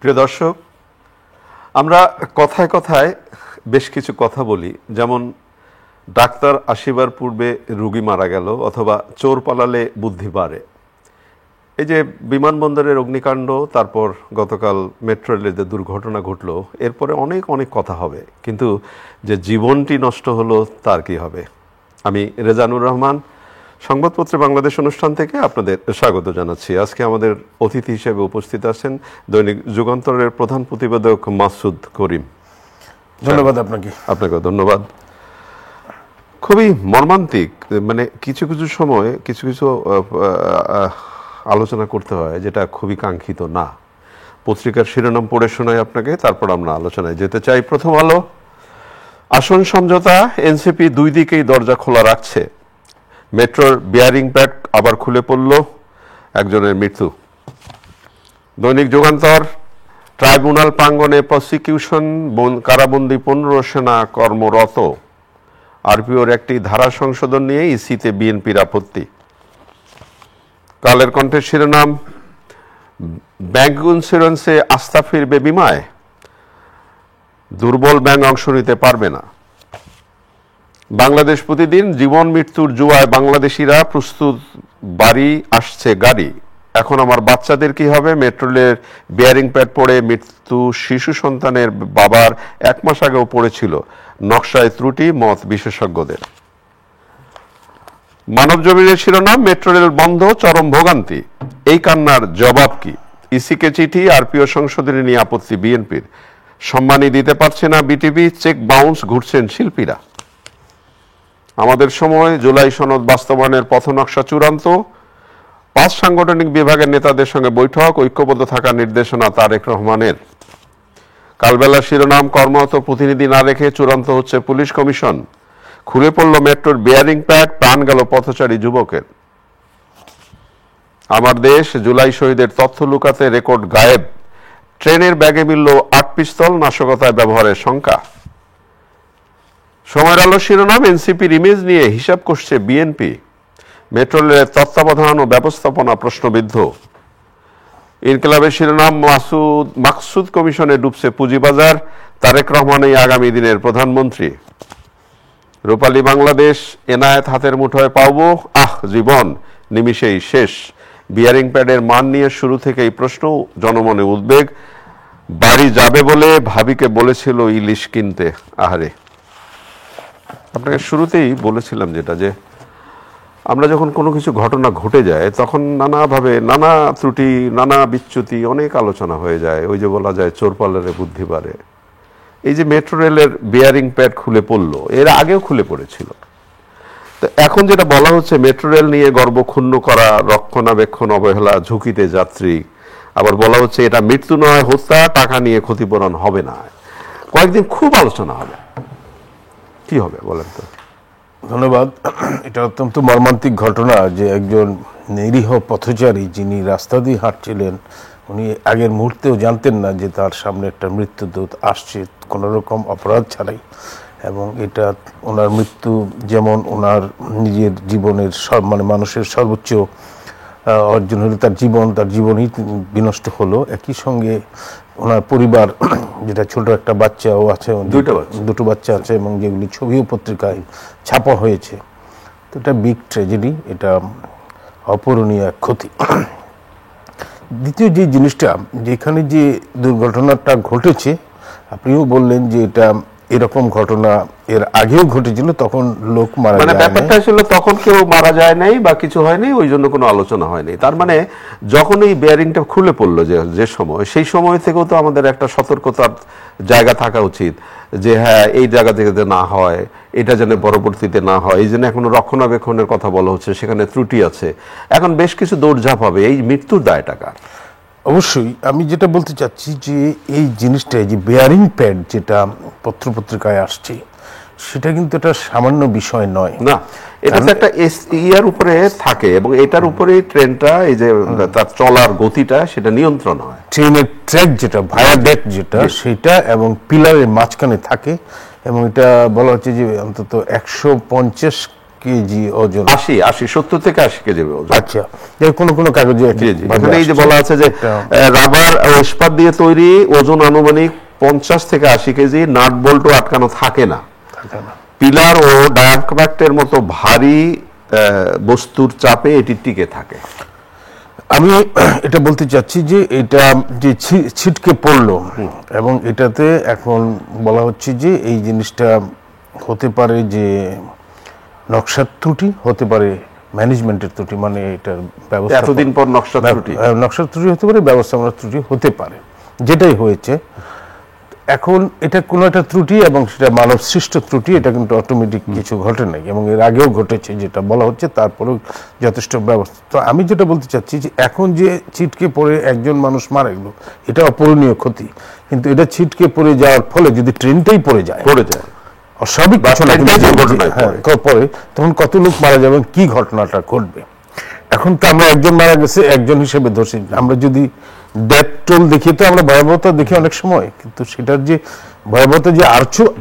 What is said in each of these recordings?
প্রিয় দর্শক, আমরা কথায় কথায় বেশ কিছু কথা বলি, যেমন ডাক্তার আসিবার পূর্বে রোগী মারা গেল অথবা চোর পালালে বুদ্ধি বাড়ে। এই যে বিমানবন্দরের অগ্নিকাণ্ড, তারপর গতকাল মেট্রো রেলের যে দুর্ঘটনা ঘটল, এরপরে অনেক অনেক কথা হবে, কিন্তু যে জীবনটি নষ্ট হলো তার কি হবে? আমি রেজানুর রহমান, সংবাদপত্রে বাংলাদেশ অনুষ্ঠান থেকে আপনাদের স্বাগত জানাচ্ছি। আজকে আমাদের অতিথি হিসেবে উপস্থিত আছেন দৈনিক যুগান্তরের প্রধান প্রতিবেদক মাসুদ করিম। ধন্যবাদ আপনাকে। আপনাকেও ধন্যবাদ। খুবই মর্মান্তিক, মানে কিছু কিছু সময় কিছু কিছু আলোচনা করতে হয় যেটা খুবই কাঙ্ক্ষিত না। পত্রিকার শিরোনাম পড়ে শোনাই আপনাকে, তারপর আমরা আলোচনায় যেতে চাই। প্রথম আলো, আসন সমঝোতা, এনসিপি দুই দিকেই দরজা খোলা রাখছে। মেট্রোর বিয়ারিং প্যাড আবার খুলে পড়ল, একজনের মৃত্যু। দৈনিক যুগান্তর, ট্রাইব্যুনাল প্রাঙ্গণে প্রসিকিউশন, কারাবন্দী 15 সেনা কর্মরত। আরপিওর একটি ধারা সংশোধন নিয়ে ইসিতে বিএনপির আপত্তি। কালের কণ্ঠের শিরোনাম, ব্যাংক ইন্স্যুরেন্সে আস্থা ফিরবে বিমায়, দুর্বল ব্যাংক অংশ নিতে পারবে না। বাংলাদেশ প্রতিদিন, জীবন মৃত্যুর জুয়ায় বাংলাদেশিরা প্রস্তুত, বাড়ি আসছে গাড়ি। এখন আমার বাচ্চাদের কি হবে? মেট্রো রেলের বিয়ারিং প্যাড পড়ে মৃত্যু শিশু সন্তানের বাবার 1 মাস আগেও পড়েছিল। নকশায় ত্রুটি, মত বিশেষজ্ঞদের। মানব জমিনের শিরোনাম, মেট্রো রেল বন্ধ, চরম ভোগান্তি, এই কান্নার জবাব কি? ইসিকে চিঠি, আরপিও সংশোধনী নিয়ে আপত্তি বিএনপির। সম্মানই দিতে পারছে না বিটিভি, চেক বাউন্স, ঘুরছেন শিল্পীরা। আমাদের সময়, জুলাই সনদ বাস্তবায়নের পথনকশা চূড়ান্ত, 5 সাংগঠনিক বিভাগের নেতাদের সঙ্গে বৈঠক, ঐক্যবদ্ধ থাকার নির্দেশনা তারেক রহমানের। কালবেলার শিরোনাম, কর্মরত প্রতিনিধি না রেখে চূড়ান্ত হচ্ছে পুলিশ কমিশন। খুলে পড়ল মেট্রোর বিয়ারিং প্যাড, প্রাণ গেল পথচারী যুবকের। আমার দেশ, জুলাই শহীদের তথ্য লুকাতে রেকর্ড গায়েব। ট্রেনের ব্যাগে মিলল 8 পিস্তল, নাশকতায় ব্যবহারের শঙ্কা। সময়ের আলো শিরোনাম, এনসিপির ইমেজ নিয়ে হিসাব করছে বিএনপি। মেট্রো রেলের তত্ত্বাবধান ও ব্যবস্থাপনা প্রশ্নবিদ্ধ। ইনকিলাবের শিরোনাম, মাকসুদ কমিশনে ডুবছে পুঁজিবাজার, তারেক রহমানই আগামী দিনের প্রধানমন্ত্রী। রূপালী বাংলাদেশ, এনায়েত হাতের মুঠোয় পাবো, জীবন নিমিষেই শেষ। বিয়ারিং প্যাডের মান নিয়ে শুরু থেকেই প্রশ্ন, জনমনে উদ্বেগ। বাড়ি যাবে বলে ভাবিকে বলেছিল ইলিশ কিনতে। আহারে, আপনাকে শুরুতেই বলেছিলাম যেটা, যে আমরা যখন কোনো কিছু ঘটনা ঘটে যায় তখন নানাভাবে নানা ত্রুটি, নানা বিচ্যুতি, অনেক আলোচনা হয়ে যায়। ওই যে বলা যায় চোর পালালে বুদ্ধি বাড়ে। এই যে মেট্রো রেলের বিয়ারিং প্যাড খুলে পড়লো, এর আগেও খুলে পড়েছিল। তো এখন যেটা বলা হচ্ছে, মেট্রো রেল নিয়ে গর্ব ক্ষুণ্ণ করা, রক্ষণাবেক্ষণ অবহেলা, ঝুঁকিতে যাত্রী। আবার বলা হচ্ছে এটা মৃত্যু নয়, হত্যা, টাকা নিয়ে ক্ষতিপূরণ হবে না। কয়েকদিন খুব আলোচনা হবে, কি হবে বলেন তো? ধন্যবাদ। এটা অত্যন্ত মর্মান্তিক ঘটনা যে একজন নিরীহ পথচারী যিনি রাস্তা দিয়ে হাঁটছিলেন, উনি আগের মুহূর্তেও জানতেন না যে তার সামনে একটা মৃত্যুদূত আসছে কোনো রকম অপরাধ ছাড়াই। এবং এটা ওনার মৃত্যু যেমন ওনার নিজের জীবনের মানে মানুষের সর্বোচ্চ অর্জন হলো, তার জীবনই বিনষ্ট হলো। একই সঙ্গে ওনার পরিবার, যেটা ছোট একটা বাচ্চাও আছে, দুটো বাচ্চা আছে, এবং যেগুলি ছবিও পত্রিকায় ছাপা হয়েছে। তো এটা বিগ ট্র্যাজেডি, এটা অপূরণীয় এক ক্ষতি। দ্বিতীয় যে জিনিসটা, যেখানে যে দুর্ঘটনাটা ঘটেছে, আপনিও বললেন যে এটা এরকম ঘটনা এর আগেও ঘটেছিল, তখন লোক মারা যায়, ব্যাপারটা ছিল তখন কেউ মারা যায় নাই বা কিছু হয়নি, ওই জন্য কোনো আলোচনা হয়নি। তার মানে যখন এই বিয়ারিংটা খুলে পড়লো, যে সময়, সেই সময় থেকেও তো আমাদের একটা সতর্কতার জায়গা থাকা উচিত, যে হ্যাঁ এই জায়গা থেকে না হয়, এটা যেন পরবর্তীতে না হয়। এই জন্য এখন রক্ষণাবেক্ষণের কথা বলা হচ্ছে, সেখানে ত্রুটি আছে। এখন বেশ কিছু দৌড়ঝাঁপ হবে, এই মৃত্যুর দায়টা কার? অবশ্যই আমি যেটা বলতে চাচ্ছি যে এই জিনিসটা, যে বিয়ারিং প্যাড যেটা পত্রপত্রিকায় আসছে, সেটা কিন্তু একটা সামান্য বিষয় নয় না। এটা তো একটা ইয়ার উপরে থাকে, এবং এটার উপরেই ট্রেনটা, এই যে তার চলার গতিটা, সেটা নিয়ন্ত্রণ হয়। ট্রেনের ট্র্যাক যেটা, ভায়াডেক যেটা, সেটা এবং পিলারের মাঝখানে থাকে। এবং এটা বলা হচ্ছে যে অন্তত 150 কেজি ওজন। 70 থেকে 80 কেজি ওজন। আচ্ছা, কোনো কাগজে এখানে এই যে বলা আছে যে রাবার ও ইস্পাত দিয়ে তৈরি, ওজন আনুমানিক 50 থেকে 80 কেজি, নাট বল্টও আটকানো থাকে না। পিলার ও ডায়াফ্রামের মতো ভারী বস্তুর চাপে এটি টিকে থাকে। আমি এটা বলতে চাচ্ছি যে এটা যে ছিটকে পড়লো এবং এটাতে এখন বলা হচ্ছে যে এই জিনিসটা হতে পারে যে নকশার ত্রুটি, হতে পারে ম্যানেজমেন্টের ত্রুটি, মানে এটার ব্যবস্থা এতদিন পর নকশার ত্রুটি হতে পারে, ব্যবস্থাপনার ত্রুটি হতে পারে, যেটাই হয়েছে। এখন এটা কোনো একটা ত্রুটি এবং সেটা মানব সৃষ্ট ত্রুটি, এটা কিন্তু অটোমেটিক কিছু ঘটে নাই এবং এর আগেও ঘটেছে যেটা বলা হচ্ছে, তারপরেও যথেষ্ট ব্যবস্থা। তো আমি যেটা বলতে চাচ্ছি যে এখন যে ছিটকে পড়ে একজন মানুষ মারা গেল, এটা অপূরণীয় ক্ষতি, কিন্তু এটা ছিটকে পড়ে যাওয়ার ফলে যদি ট্রেনটাই পড়ে যায় অস্বাভাবিক পরে, তখন কত লোক মারা যাবে, কি ঘটনাটা ঘটবে। এখন তো আমরা একজন মারা গেছে একজন হিসেবে ধরছি, আমরা যদি ডেথ টোল দেখি তো আমরা ভয়াবহতা দেখি অনেক সময়, কিন্তু সেটার যে ভয়াবহতা যে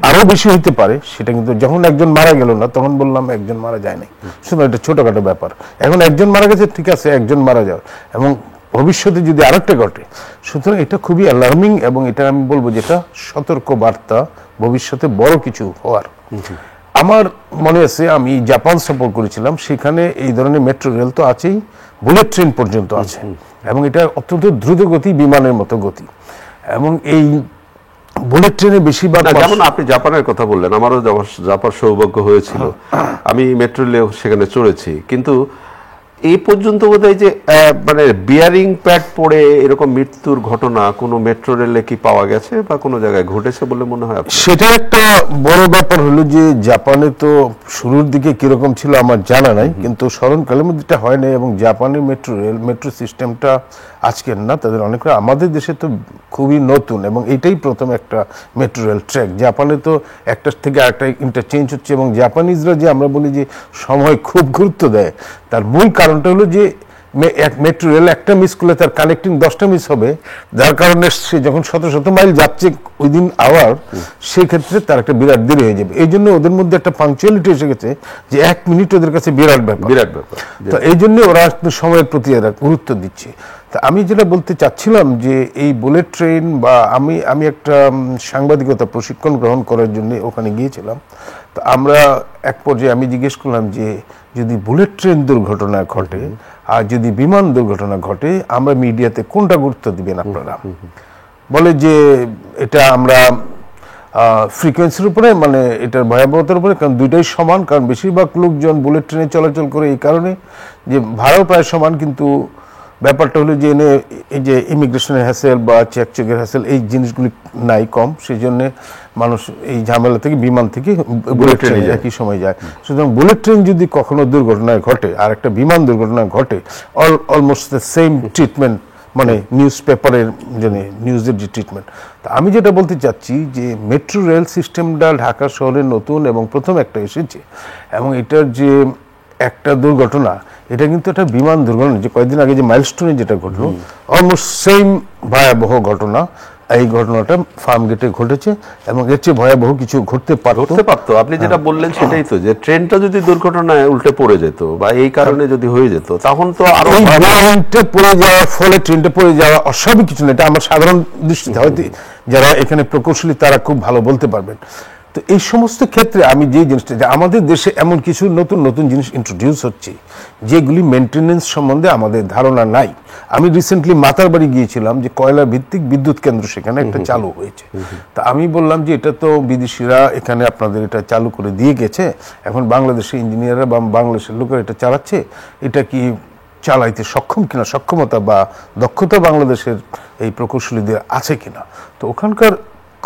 আরো বেশি হইতে পারে সেটা কিন্তু যখন একজন মারা গেল না তখন বললাম একজন মারা যায় নাই, শুধু এটা ছোটখাটো ব্যাপার। এখন একজন মারা গেছে, ঠিক আছে, একজন মারা যাও, এবং ভবিষ্যতে যদি আরেকটা ঘটে, সুতরাং এটা খুবই অ্যালার্মিং এবং এটা আমি বলবো যেটা সতর্ক বার্তা ভবিষ্যতে বড় কিছু হওয়ার। আমার মনে আছে আমি জাপান সফর করেছিলাম, সেখানে এই ধরনের মেট্রো রেল তো আছেই, বুলেট ট্রেন পর্যন্ত আছে এবং এটা অত্যন্ত দ্রুত গতি, বিমানের মতো গতি, এবং এই বুলেট ট্রেনে বেশিরভাগ, যেমন আপনি জাপানের কথা বললেন, আমারও যাবার সৌভাগ্য হয়েছিল, আমি মেট্রো রেলে সেখানে চড়েছি, কিন্তু এই পর্যন্ত বোধহয় যে মানে বিয়ারিং প্যাড পড়ে এরকম মৃত্যুর ঘটনা কোন মেট্রো রেলে কি পাওয়া গেছে বা কোনো জায়গায় ঘটেছে বলে মনে হয়? সেটা একটা বড় ব্যাপার হলো যে জাপানে তো শুরুর দিকে কিরকম ছিল আমার জানা নাই, কিন্তু স্মরণকালের মধ্যে এটা হয় না, এবং জাপানের মেট্রো সিস্টেমটা আজকের না, তাদের অনেকটা, আমাদের দেশে তো খুবই নতুন এবং এটাই প্রথম একটা মেট্রো রেল ট্র্যাক। জাপানে তো একটার থেকে আরেকটা ইন্টারচেঞ্জ হচ্ছে, এবং জাপানিজরা যে আমরা বলি যে সময় খুব গুরুত্ব দেয়, তার মূল কারণটা হলো যে মেট্রো রেল একটা মিস করলে তার কানেক্টিং 10টা মিস হবে, যার কারণে সে যখন শত মাইল যাচ্ছে উইদিন আওয়ার, সেক্ষেত্রে তার একটা বিরাট দেরি হয়ে যাবে। এই জন্য ওদের মধ্যে একটা পাংচুয়ালিটি এসে গেছে যে 1 মিনিট ওদের কাছে বিরাট ব্যাপার। তো এই জন্য ওরা সময়ের প্রতি এরা গুরুত্ব দিচ্ছে। তা আমি যেটা বলতে চাচ্ছিলাম যে এই বুলেট ট্রেন বা আমি একটা সাংবাদিকতা প্রশিক্ষণ গ্রহণ করার জন্য ওখানে গিয়েছিলাম। তো আমরা এক পর্যায়ে আমি জিজ্ঞেস করলাম যে যদি বুলেট ট্রেন দুর্ঘটনা ঘটে আর যদি বিমান দুর্ঘটনা ঘটে, আমরা মিডিয়াতে কোনটা গুরুত্ব দিবেন আপনারা? বলে যে এটা আমরা ফ্রিকোয়েন্সির উপরে, মানে এটার ভয়াবহতার উপরে, কারণ দুইটাই সমান, কারণ বেশিরভাগ লোকজন বুলেট ট্রেনে চলাচল করে এই কারণে যে ভাড়াও প্রায় সমান, কিন্তু ব্যাপারটা হলো যে এই যে ইমিগ্রেশনের হ্যাসেল বা চেকচকের হ্যাসেল এই জিনিসগুলি নাই, কম, সেই জন্য মানুষ এই ঝামেলা থেকে বিমান থেকে বুলেট ট্রেনে একই সময় যায়। সুতরাং বুলেট ট্রেন যদি কখনো দুর্ঘটনায় ঘটে আর একটা বিমান দুর্ঘটনায় ঘটে, অলমোস্ট দ্য সেম ট্রিটমেন্ট, মানে নিউজ পেপারের জন্য নিউজের যে ট্রিটমেন্ট। তা আমি যেটা বলতে চাচ্ছি যে মেট্রো রেল সিস্টেমটা ঢাকা শহরে নতুন এবং প্রথম একটা এসেছে, এবং এটার যে একটা দুর্ঘটনা, এটা কিন্তু একটা বিমান দুর্ঘটনা, যে কয়েকদিন আগে যে মাইলস্টোনে যেটা ঘটলো, অলমোস্ট সেম ভয়াবহ ঘটনা। এই ঘটনাটা ফার্ম গেটে ঘটেছে এবং এর চেয়ে ভয়াবহ কিছু ঘটতে পারতো। আপনি যেটা বললেন সেটাই তো, যে ট্রেনটা যদি দুর্ঘটনায় উল্টে পড়ে যেত বা এই কারণে যদি হয়ে যেত, তখন তো আরো পড়ে যাওয়ার ফলে ট্রেনটা পড়ে যাওয়া অস্বাভাবিক কিছু না, এটা আমার সাধারণ দৃষ্টিতে, হয়তো যারা এখানে প্রকৌশলী তারা খুব ভালো বলতে পারবেন। তো এই সমস্ত ক্ষেত্রে আমি যে জিনিসটা, যে আমাদের দেশে এমন কিছু নতুন জিনিস ইন্ট্রোডিউস হচ্ছে যেগুলি মেনটেনেন্স সম্বন্ধে আমাদের ধারণা নাই। আমি রিসেন্টলি মাতারবাড়ি গিয়েছিলাম, যে কয়লা ভিত্তিক বিদ্যুৎ কেন্দ্র সেখানে একটা চালু হয়েছে। তা আমি বললাম যে এটা তো বিদেশিরা এখানে আপনাদের এটা চালু করে দিয়ে গেছে, এখন বাংলাদেশের ইঞ্জিনিয়াররা বা বাংলাদেশের লোকেরা এটা চালাচ্ছে, এটা কি চালাইতে সক্ষম কিনা, সক্ষমতা বা দক্ষতা বাংলাদেশের এই প্রকৌশলীদের আছে কিনা? তো ওখানকার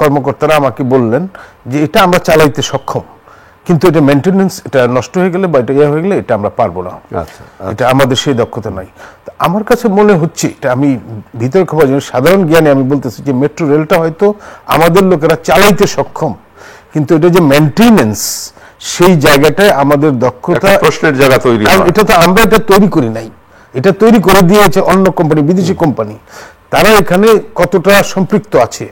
কর্মকর্তারা আমাকে বললেন যে এটা আমরা চালাইতে সক্ষম, কিন্তু এটা মেনটেনেন্স, এটা নষ্ট হয়ে গেলে বা এটা হয়ে গেলে এটা আমরা পারবো না, এটা আমাদের সেই দক্ষতা নাই। আমার কাছে মনে হচ্ছে, এটা আমি ভিতর খবর সাধারণ জ্ঞানে আমি বলতেছি যে মেট্রো রেলটা হয়তো আমাদের লোকেরা চালাইতে সক্ষম, কিন্তু এটা যে মেনটেনেন্স, সেই জায়গাটায় আমাদের দক্ষতা প্রশ্নের জায়গা তৈরি। এটা তো আমরা এটা তৈরি করি নাই, এটা তৈরি করে দিয়েছে অন্য কোম্পানি, বিদেশি কোম্পানি। তারা এখানে কতটা সম্পৃক্ত আছে,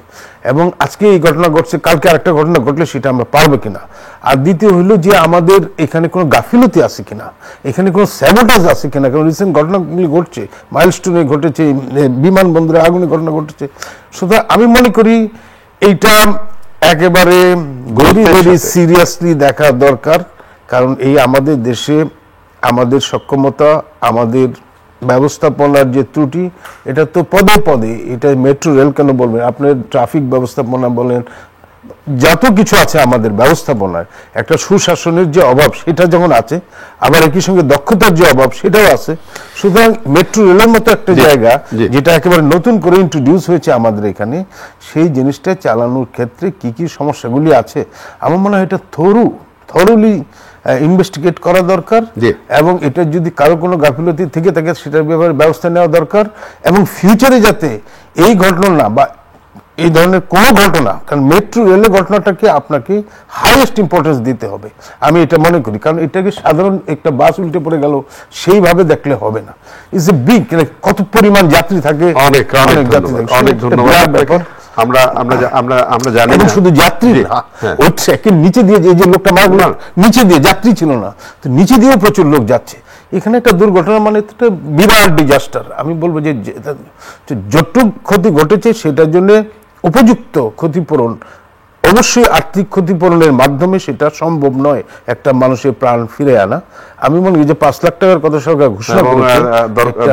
এবং আজকে এই ঘটনা ঘটছে, কালকে আরেকটা ঘটনা ঘটলে সেটা আমরা পারবো কিনা। আর দ্বিতীয় হইল যে আমাদের এখানে কোনো গাফিলতি আছে কিনা, এখানে কোনো স্যাবোটাজ আছে কিনা। কারণ রিসেন্ট ঘটনাগুলি ঘটছে, মাইলস্টোনে ঘটেছে, বিমানবন্দরে আগুনে ঘটনা ঘটেছে। সুতরাং আমি মনে করি এইটা একেবারে ভেরি সিরিয়াসলি দেখা দরকার। কারণ এই আমাদের দেশে আমাদের সক্ষমতা, আমাদের ব্যবস্থাপনার যে ত্রুটি, এটা তো পদে পদে, এটা মেট্রো রেল কেন বলবেন, আপনার ট্রাফিক ব্যবস্থাপনা বলেন, যত কিছু আছে আমাদের ব্যবস্থাপনার, একটা সুশাসনের যে অভাব সেটা যেমন আছে, আবার একই সঙ্গে দক্ষতার যে অভাব সেটাও আছে। সুতরাং মেট্রো রেলের মতো একটা জায়গা যেটা একেবারে নতুন করে ইন্ট্রোডিউস হয়েছে আমাদের এখানে, সেই জিনিসটা চালানোর ক্ষেত্রে কি কি সমস্যাগুলি আছে আমার মনে হয় এটা থরুলি ইনভেস্টিগেট করা দরকার। এবং এটা যদি কারো কোনো গাফিলতি থেকে থাকে সেটার ব্যাপারে ব্যবস্থা নেওয়া দরকার। এবং ফিউচারে যাতে এই ঘটনা না, বা এই ধরনের কোনো ঘটনা, কারণ মেট্রো রেলের ঘটনাটাকে আপনাকে হাইয়েস্ট ইম্পর্টেন্স দিতে হবে, আমি এটা মনে করি। কারণ এটাকে সাধারণ একটা বাস উল্টে পড়ে গেল সেইভাবে দেখলে হবে না। ইটস এ বিগ, কত পরিমাণ যাত্রী থাকে, অনেক যাত্রী থাকে, অনেক ধন্যবাদ ব্যাপার। আমরা আমরা আমরা আমরা জানি না শুধু যাত্রী না, ওই ট্র্যাকের নিচে দিয়ে যে লোকটা মারা গেল, নিচে দিয়ে যাত্রী ছিল না, তো নিচে দিয়েও প্রচুর লোক যাচ্ছে। এখানে একটা দুর্ঘটনা মানে একটা বিরাট ডিজাস্টার। আমি বলবো যে যতটুকু ক্ষতি ঘটেছে সেটার জন্য উপযুক্ত ক্ষতিপূরণ, অবশ্যই আর্থিক ক্ষতিপূরণের মাধ্যমে সেটা সম্ভব নয় একটা মানুষের প্রাণ ফিরে আনা। আমি মনে করি যে 5 লাখ টাকার কথা সরকার ঘোষণা করেছে,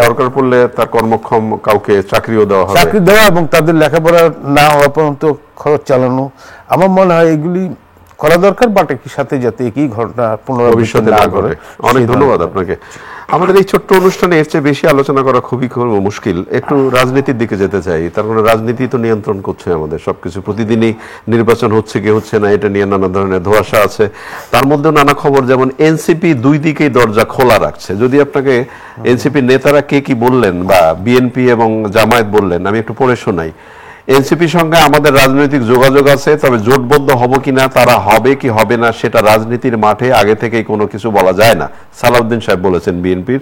দরকার পড়লে তার কর্মক্ষম কাউকে চাকরিও দেওয়া হবে, চাকরি দেওয়া এবং তাদের লেখাপড়া না হওয়া পর্যন্ত খরচ চালানো, আমার মনে হয় এগুলি করা দরকার। বাট একই সাথে যাতে একই ঘটনা ভবিষ্যতে না ঘটে। অনেক ধন্যবাদ আপনাকে। আমাদের এই ছোট্ট অনুষ্ঠানে এর চেয়ে বেশি আলোচনা করা খুবই মুশকিল। একটু রাজনীতির দিকে যেতে চাই। তার মানে রাজনীতি তো নিয়ন্ত্রণ করছে আমাদের সবকিছু, প্রতিদিনই নির্বাচন হচ্ছে কি হচ্ছে না এটা নিয়ে নানা ধরনের ধোঁয়াশা আছে। তার মধ্যেও নানা খবর, যেমন এনসিপি দুই দিকেই দরজা খোলা রাখছে। যদি আপনাকে এনসিপি নেতারা কে কি বললেন বা বিএনপি এবং জামায়াত বললেন, আমি একটু পড়ে শোনাই। এনসিপির সঙ্গে আমাদের রাজনৈতিক যোগাযোগ আছে, তবে জোটবদ্ধ হব কিনা, তারা হবে কি হবে না সেটা রাজনীতির মাঠে আগে থেকেই কোনো কিছু বলা যায় না, সালাউদ্দিন সাহেব বলেছেন বিএনপির।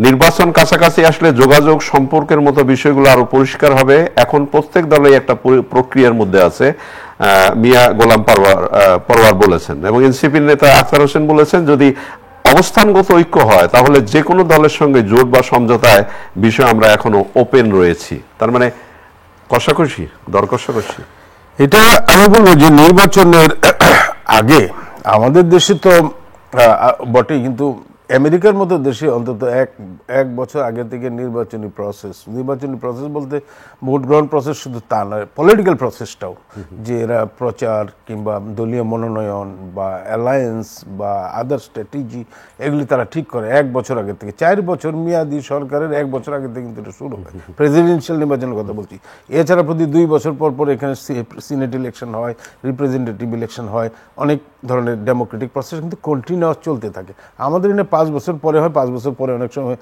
নির্বাচন কাছাকাছি আসলে যোগাযোগ সম্পর্কের মতো বিষয়গুলো আরো পরিষ্কার হবে। এখন প্রত্যেক দলই একটা প্রক্রিয়ার মধ্যে আছে, মিয়া গোলাম পরওয়ার বলেছেন। এবং এনসিপির নেতা আখতার হোসেন বলেছেন, যদি অবস্থানগত ঐক্য হয় তাহলে যে কোনো দলের সঙ্গে জোট বা সমঝোতায় বিষয় আমরা এখনো ওপেন রয়েছি। তার মানে কষাকষি, দর কষাকষি। এটা আমি বলবো যে নির্বাচনের আগে আমাদের দেশে তো বটেই, কিন্তু আমেরিকার মতো দেশে অন্তত এক বছর আগে থেকে নির্বাচনী প্রসেস বলতে ভোট গ্রহণ প্রসেস শুধু তা নয়, পলিটিক্যাল প্রসেসটাও, যে এরা প্রচার কিংবা দলীয় মনোনয়ন বা অ্যালায়েন্স বা আদার স্ট্র্যাটেজি এগুলি তারা ঠিক করে 1 বছর আগে থেকে। 4 বছর মেয়াদি সরকারের 1 বছর আগে থেকে কিন্তু এটা শুরু হয়, প্রেসিডেন্সিয়াল নির্বাচনের কথা বলছি। এছাড়া প্রতি 2 বছর পর পর এখানে সিনেট ইলেকশন হয়, রিপ্রেজেন্টেটিভ ইলেকশন হয়, অনেক ধরনের ডেমোক্রেটিক প্রসেস কিন্তু কন্টিনিউয়াস চলতে থাকে। আমাদের এখানে 5 বছর পরে হয়, 5 বছর পরে অনেক সময়,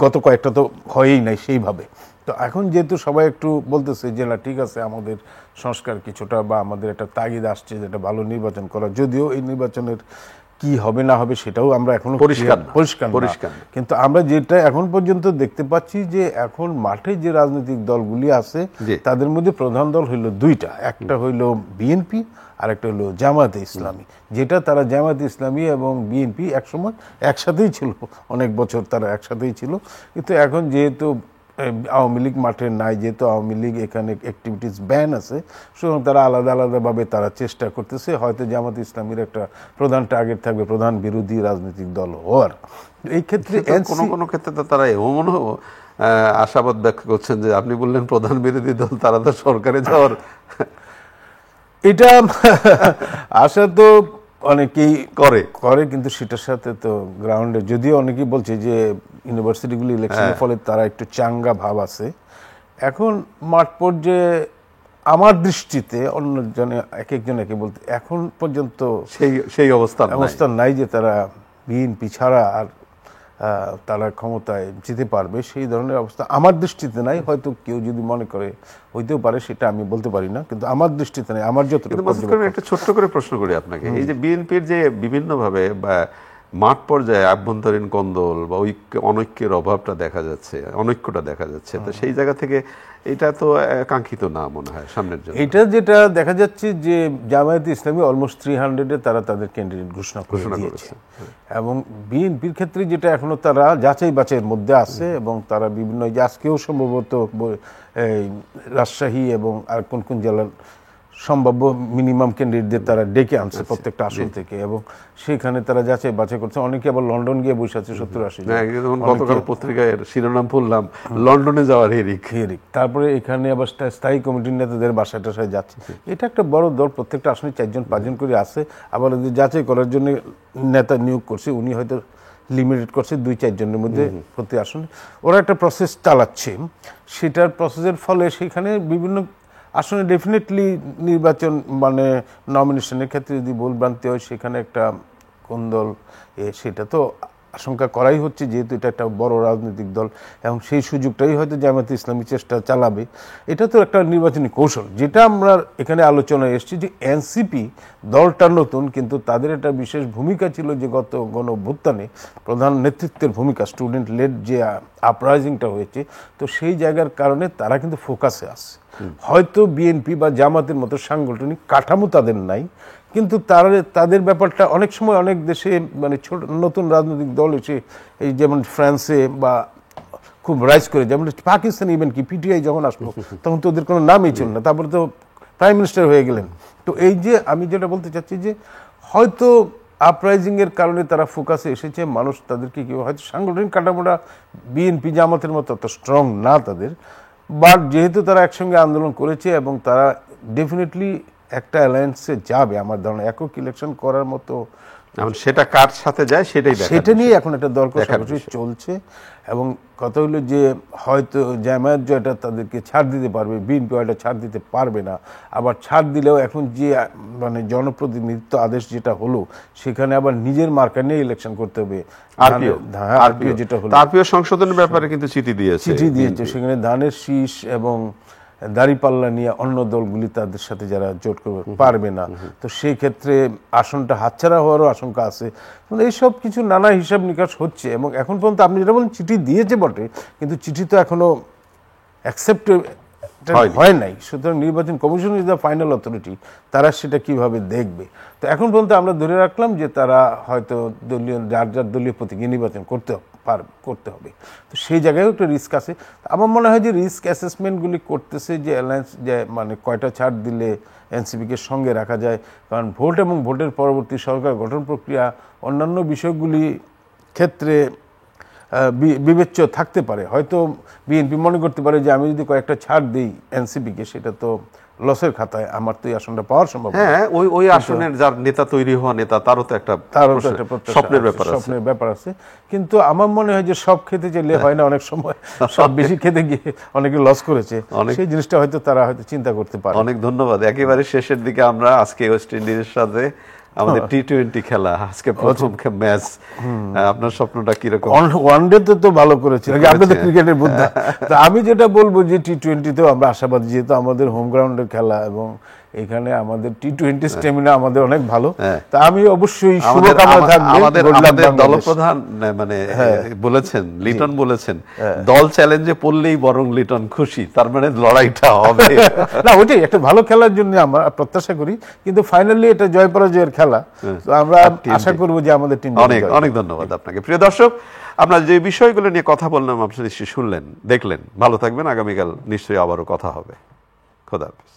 গত কয়েকটা তো হয়েই নাই সেইভাবে। তো এখন যেহেতু সবাই একটু বলতেছে যে না ঠিক আছে, আমাদের সংস্কার কিছুটা বা আমাদের একটা তাগিদ আসছে যেটা ভালো নির্বাচন করা, যদিও এই নির্বাচনের কি হবে না হবে সেটাও আমরা এখনো পরিষ্কার, কিন্তু আমরা যেটা এখন পর্যন্ত দেখতে পাচ্ছি যে এখন মাঠে যে রাজনৈতিক দলগুলি আছে তাদের মধ্যে প্রধান দল হইল 2টা, একটা হইল বিএনপি আর একটা হলো জামায়াতে ইসলামী। যেটা তারা জামায়াতে ইসলামী এবং বিএনপি একসময় একসাথেই ছিল, অনেক বছর তারা একসাথেই ছিল। কিন্তু এখন যেহেতু আওয়ামী লীগ মাঠে নাই, যেহেতু আওয়ামী লীগ এখানে অ্যাক্টিভিটিস ব্যান আছে, সুতরাং তারা আলাদাভাবে তারা চেষ্টা করতেছে। হয়তো জামাত ইসলামীর একটা প্রধান টার্গেট থাকবে প্রধান বিরোধী রাজনৈতিক দল হওয়ার। এই ক্ষেত্রে কোনো ক্ষেত্রে তো তারা এমনও আশাবাদ ব্যক্ত করছেন যে আপনি বললেন প্রধান বিরোধী দল, তারা তো সরকারে যাওয়ার এটা আশা তো অনেকেই করে, কিন্তু সেটার সাথে তো গ্রাউন্ডে, যদিও অনেকেই বলছে যে ইউনিভার্সিটিগুলি ইলেকশনের ফলে তারা একটু চাঙ্গা ভাব আছে। এখন মাঠ পর্যায়ে আমার দৃষ্টিতে অন্যজনে একজন একে বলতে এখন পর্যন্ত সেই অবস্থা নাই যে তারা বিএনপি ছাড়া আর তারা ক্ষমতায় যেতে পারবে, সেই ধরনের অবস্থা আমার দৃষ্টিতে নাই। হয়তো কেউ যদি মনে করে হইতেও পারে, সেটা আমি বলতে পারি না, কিন্তু আমার দৃষ্টিতে নাই। আমার যতটুকু একটা ছোট্ট করে প্রশ্ন করি আপনাকে, এই যে বিএনপির যে বিভিন্নভাবে মাঠ পর্যায়ে আভ্যন্তরীণ কোন্দল বা অনৈক্যের অভাবটা দেখা যাচ্ছে, অনৈক্যটা দেখা যাচ্ছে। তো সেই জায়গা থেকে এটা তো কাঙ্ক্ষিত না মনে হয় সামনের জন্য। এটা যেটা দেখা যাচ্ছে যে জামায়াতে ইসলামী অলমোস্ট 300-এ তারা তাদের ক্যান্ডিডেট ঘোষণা করে দিয়েছে, এবং বিএনপির ক্ষেত্রে যেটা এখনো তারা যাচাই বাছাইয়ের মধ্যে আছে, এবং তারা বিভিন্ন যে আজকেও সম্ভবত এই রাজশাহী এবং আর কোন কোন জেলার সম্ভাব্য মিনিমাম ক্যান্ডিডেটদের তারা ডেকে আনছে প্রত্যেকটা আসন থেকে, এবং সেখানে তারা যাচাই বাছাই করছে। অনেকে আবার লন্ডন গিয়ে বসে আছে 70-80 জন। গতকাল পত্রিকায় শিরোনাম পড়লাম লন্ডনে যাওয়ার হিরিক। তারপরে এখানে আবার স্থায়ী কমিটির নেতাদের বাসায় টাসায় যাচ্ছে। এটা একটা বড় দল, প্রত্যেকটা আসনে 4-5 জন করে আছে। আবার যাচাই করার জন্য নেতা নিয়োগ করছে, উনি হয়তো লিমিটেড করছে 2-4 জনের মধ্যে প্রতি আসনে। ওরা একটা প্রসেস চালাচ্ছে, সেটার প্রসেসের ফলে সেখানে বিভিন্ন আসলে ডেফিনেটলি নির্বাচন মানে নমিনেশনের ক্ষেত্রে যদি ভুলভ্রান্তি হয় সেখানে একটা কোন্দল সেটা তো আশঙ্কা করাই হচ্ছে, যেহেতু এটা একটা বড় রাজনৈতিক দল, এবং সেই সুযোগটাই হয়তো জামায়াতে ইসলামী চেষ্টা চালাবে। এটা তো একটা নির্বাচনী কৌশল। যেটা আমরা এখানে আলোচনায় এসেছি যে এনসিপি দলটা নতুন, কিন্তু তাদের একটা বিশেষ ভূমিকা ছিল যে গত গণঅভ্যুত্থানে প্রধান নেতৃত্বের ভূমিকা, স্টুডেন্ট লেড যে আপরাইজিংটা হয়েছে, তো সেই জায়গার কারণে তারা কিন্তু ফোকাসে আছে। হয়তো বিএনপি বা জামাতের মতো সাংগঠনিক কাঠামো তাদের নাই, কিন্তু তাদের ব্যাপারটা অনেক সময় অনেক দেশে মানে ছোট নতুন রাজনৈতিক দল এসে, এই যেমন ফ্রান্সে বা খুব রাইজ করে, যেমন পাকিস্তান ইভেন কি পিটিআই যখন আসলো তখন তো ওদের কোনো নামই ছিল না, তারপরে তো প্রাইম মিনিস্টার হয়ে গেলেন। তো এই যে আমি যেটা বলতে চাচ্ছি যে হয়তো আপরাইজিংয়ের কারণে তারা ফোকাসে এসেছে, মানুষ তাদেরকে কি হয়তো সাংগঠনিক কাঠামোটা বিএনপি জামাতের মতো অত স্ট্রং না তাদের, বাট যেহেতু তারা একসঙ্গে আন্দোলন করেছে এবং তারা ডেফিনেটলি একটা অ্যালায়েন্সে যাবে, আমার ধারণা একক ইলেকশন করার মতো সেটা কার সাথে যায় সেটা নিয়ে এখন একটা দর কষাকষি চলছে। এবং কথা হলো যে হয়তো জামায়াত জয়টা তাদেরকে ছাড় দিতে পারবে, বিএনপি এটা ছাড় দিতে পারবে না। আবার ছাড় দিলেও এখন যে মানে জনপ্রতিনিধিত্ব আদেশ যেটা হলো, সেখানে আবার নিজের মার্কা নিয়ে ইলেকশন করতে হবে। আরপিও যেটা হলো, আরপিও সংশোধনের ব্যাপারে কিন্তু চিঠি দিয়েছে, সেখানে ধানের শীষ এবং দাঁড়িপাল্লা নিয়ে অন্য দলগুলি তাদের সাথে যারা জোট করবে পারবে না, তো সেই ক্ষেত্রে আসনটা হাতছাড়া হওয়ারও আশঙ্কা আছে। এইসব কিছু নানা হিসাব নিকাশ হচ্ছে, এবং এখন পর্যন্ত আপনি যেটা বলেন চিঠি দিয়েছে বটে, কিন্তু চিঠি তো এখনো অ্যাকসেপ্ট হয় নাই। সুতরাং নির্বাচন commission is the final authority, তারা সেটা কিভাবে দেখবে। তো এখন পর্যন্ত আমরা ধরে রাখলাম যে তারা হয়তো দলীয় যার দলীয় প্রতীকে নির্বাচন করতে হবে। তো সেই জায়গায়ও একটা রিস্ক আছে। আমার মনে হয় যে রিস্ক অ্যাসেসমেন্টগুলি করতেছে, যে অ্যালায়েন্স যে মানে কয়টা ছাড় দিলে এনসিপিকে সঙ্গে রাখা যায়, কারণ ভোট এবং ভোটের পরবর্তী সরকার গঠন প্রক্রিয়া অন্যান্য বিষয়গুলি ক্ষেত্রে বিবেচ্য থাকতে পারে। হয়তো বিএনপি মনে করতে পারে যে আমি যদি কয়েকটা ছাড় দিই এনসিপিকে, সেটা তো লসের খাতায়, আমার তো এই আসনটা পাওয়ার সম্ভব। হ্যাঁ, ওই আসনের যার নেতা তৈরি হওয়া নেতা তারও তো একটা স্বপ্নের ব্যাপার আছে। কিন্তু আমার মনে হয় যে সব খেতে চাইলে হয় না, অনেক সময় সব বেশি খেতে গিয়ে অনেকে লস করেছে, সেই জিনিসটা হয়তো তারা হয়তো চিন্তা করতে পারে। অনেক ধন্যবাদ। একেবারে শেষের দিকে আমরা আজকে ওয়েস্ট ইন্ডিজের সাথে আমাদের টি-20 খেলা, আজকে প্রথম ম্যাচ, আপনার স্বপ্নটা কিরকম? ওয়ানডে তো ভালো করেছে, আপনি তো ক্রিকেটের বুদ্ধা। তো আমি যেটা বলবো যে টি-20তেও আমরা আশাবাদী, যেহেতু আমাদের হোম গ্রাউন্ডের খেলা এবং এখানে আমাদের টি-20 স্ট্যামিনা আমাদের অনেক ভালো। তা আমি অবশ্যই শুভকামনা থাকবে। আমাদের দলপ্রধান মানে বলেছেন, লিটন বলেছেন, দল চ্যালেঞ্জে পড়লেই বরং লিটন খুশি, তার মানে লড়াইটা হবে। না, ওইটাই একটা ভালো খেলার জন্য আমরা প্রত্যাশা করি, কিন্তু ফাইনালি এটা জয় পরাজয়ের খেলা। তো আমরা আশা করবো যে আমাদের টিম। অনেক ধন্যবাদ আপনাকে। প্রিয় দর্শক, আমরা যে বিষয়গুলো নিয়ে কথা বললাম আপনারা নিশ্চয়ই শুনলেন, দেখলেন। ভালো থাকবেন, আগামীকাল নিশ্চয়ই আবারও কথা হবে। খোদা হাফেজ।